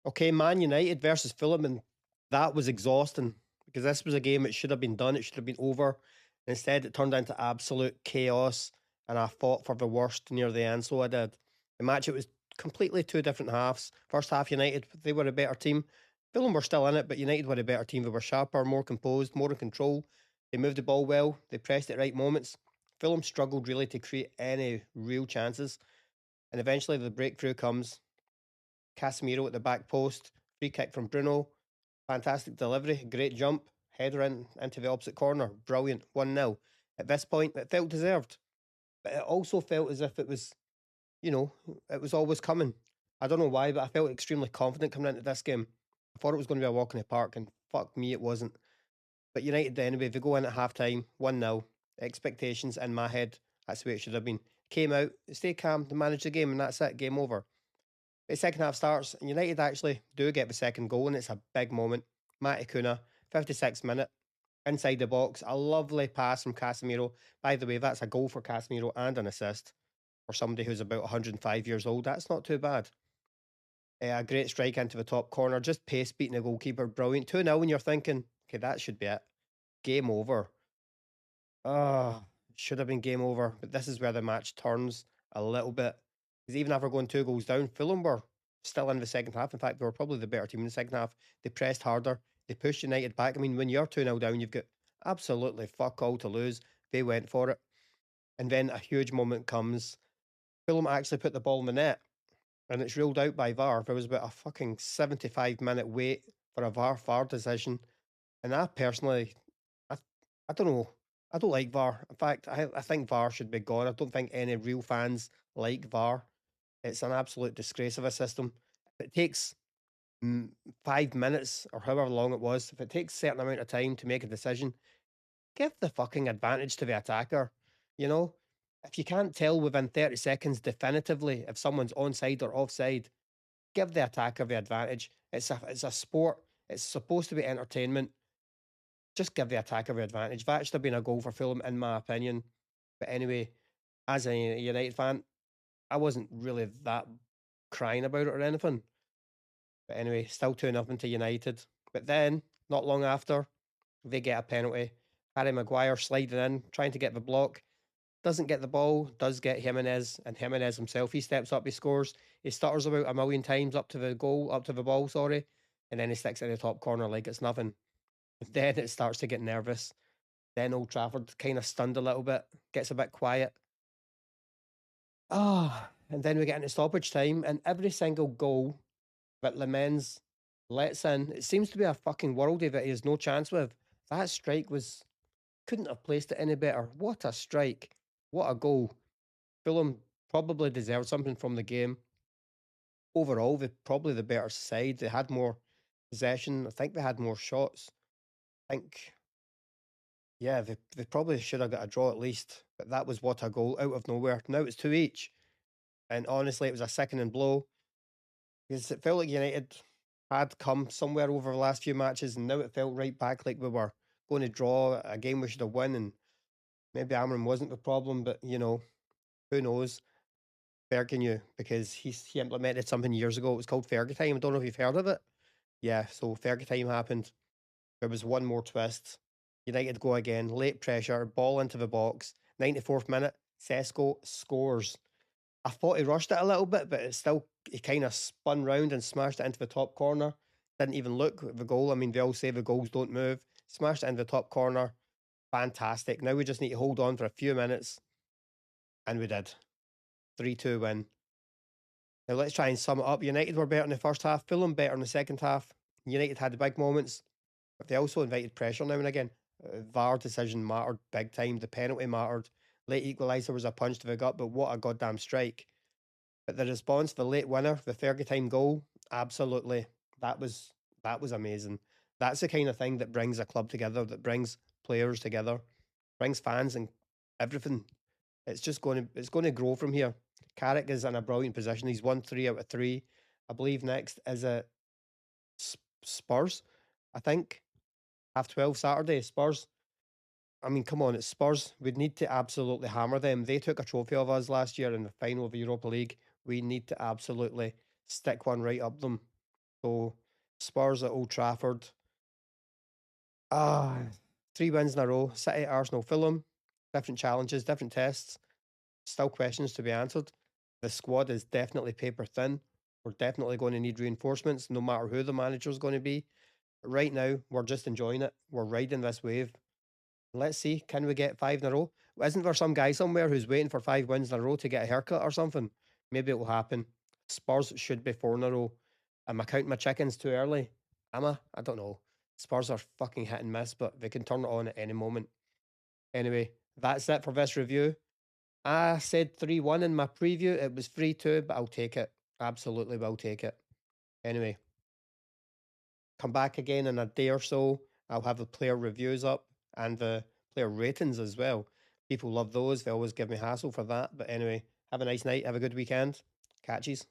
Okay, Man United versus Fulham, and that was exhausting because this was a game that should have been done. It should have been over. Instead, it turned into absolute chaos, and I fought for the worst near the end. So I did. The match, it was completely two different halves. First half, United, they were a better team. Fulham were still in it, but United were a better team. They were sharper, more composed, more in control. They moved the ball well. They pressed at right moments. Fulham struggled really to create any real chances. And eventually, the breakthrough comes. Casemiro at the back post, free kick from Bruno, fantastic delivery, great jump, header into the opposite corner, brilliant, 1-0. At this point, it felt deserved, but it also felt as if it was, you know, it was always coming. I don't know why, but I felt extremely confident coming into this game. I thought it was going to be a walk in the park, and fuck me, it wasn't. But United, anyway, they go in at half time, 1-0. Expectations in my head, that's the way it should have been. Came out, stay calm, to manage the game, and that's it, game over. The second half starts, and United actually do get the second goal, and it's a big moment. Matty Kuna, 56th minute, inside the box, a lovely pass from Casemiro. By the way, that's a goal for Casemiro and an assist for somebody who's about 105 years old. That's not too bad. A great strike into the top corner, just pace beating the goalkeeper, brilliant. 2-0, and you're thinking, okay, that should be it. Game over. Oh, should have been game over, but this is where the match turns a little bit. Because even after going 2 goals down, Fulham were still in the second half. In fact, they were probably the better team in the second half. They pressed harder. They pushed United back. I mean, when you're 2-0 down, you've got absolutely fuck all to lose. They went for it. And then a huge moment comes. Fulham actually put the ball in the net, and it's ruled out by VAR. There was about a fucking 75-minute wait for a VAR decision. And I personally, I, I don't know. I don't like VAR. In fact, I think VAR should be gone. I don't think any real fans like VAR. It's an absolute disgrace of a system. If it takes 5 minutes or however long it was, if it takes a certain amount of time to make a decision, give the fucking advantage to the attacker. You know, if you can't tell within 30 seconds definitively if someone's onside or offside, give the attacker the advantage. It's a sport. It's supposed to be entertainment. Just give the attacker the advantage. That should have been a goal for Fulham, in my opinion. But anyway, as a United fan, I wasn't really that crying about it or anything. But anyway, still 2-0 to United. But then, not long after, they get a penalty. Harry Maguire sliding in, trying to get the block. Doesn't get the ball, does get Jimenez, and Jimenez himself, he steps up, he scores. He stutters about a million times up to the goal, up to the ball, sorry. And then he sticks it in the top corner like it's nothing. Then it starts to get nervous. Then Old Trafford kind of stunned a little bit, gets a bit quiet. Ah, and then we get into stoppage time, and every single goal that Lemens lets in, it seems to be a fucking worldie that he has no chance with. That strike was, couldn't have placed it any better. What a strike. What a goal. Fulham probably deserved something from the game. Overall, they're probably the better side. They had more possession. I think they had more shots. I think, yeah, they probably should have got a draw at least. But that was what a goal out of nowhere. Now it's two each. And honestly, it was a sickening blow because it felt like United had come somewhere over the last few matches, and now it felt right back like we were going to draw a game we should have won. And maybe Amram wasn't the problem, but who knows? Fergie knew because he implemented something years ago. It was called Fergie Time. I don't know if you've heard of it. Yeah, so Fergie Time happened. There was one more twist. United go again, late pressure, ball into the box. 94th minute, Šeško scores. I thought he rushed it a little bit, but he kind of spun round and smashed it into the top corner. Didn't even look at the goal. I mean, they all say the goals don't move. Smashed it into the top corner. Fantastic. Now we just need to hold on for a few minutes, and we did. 3-2 win. Now let's try and sum it up. United were better in the first half, Fulham better in the second half. United had the big moments, but they also invited pressure now and again. VAR decision mattered big time. The penalty mattered. Late equaliser was a punch to the gut, but what a goddamn strike. But the response, the late winner, the Fergie time goal, absolutely. That was that was amazing. That's the kind of thing that brings a club together, that brings players together, brings fans and everything. It's going to grow from here. Carrick is in a brilliant position. He's won 3 out of 3. I believe next is a Spurs. I think half 12 Saturday Spurs. I mean, come on, it's Spurs. We'd need to absolutely hammer them. They took a trophy of us last year in the final of the Europa League. We need to absolutely stick one right up them. So Spurs at Old Trafford. Ah, 3 wins in a row. City, Arsenal, Fulham. Different challenges, different tests. Still questions to be answered. The squad is definitely paper thin. We're definitely going to need reinforcements, no matter who the manager is going to be. But right now, we're just enjoying it. We're riding this wave. Let's see, can we get 5 in a row? Isn't there some guy somewhere who's waiting for 5 wins in a row to get a haircut or something? Maybe it will happen. Spurs should be 4 in a row. Am I counting my chickens too early? Am I? I don't know. Spurs are fucking hit and miss, but they can turn it on at any moment. Anyway, that's it for this review. I said 3-1 in my preview. It was 3-2, but I'll take it. Absolutely will take it. Anyway, come back again in a day or so. I'll have the player reviews up and the player ratings as well. People love those. They always give me hassle for that. But anyway, have a nice night. Have a good weekend. Catchies.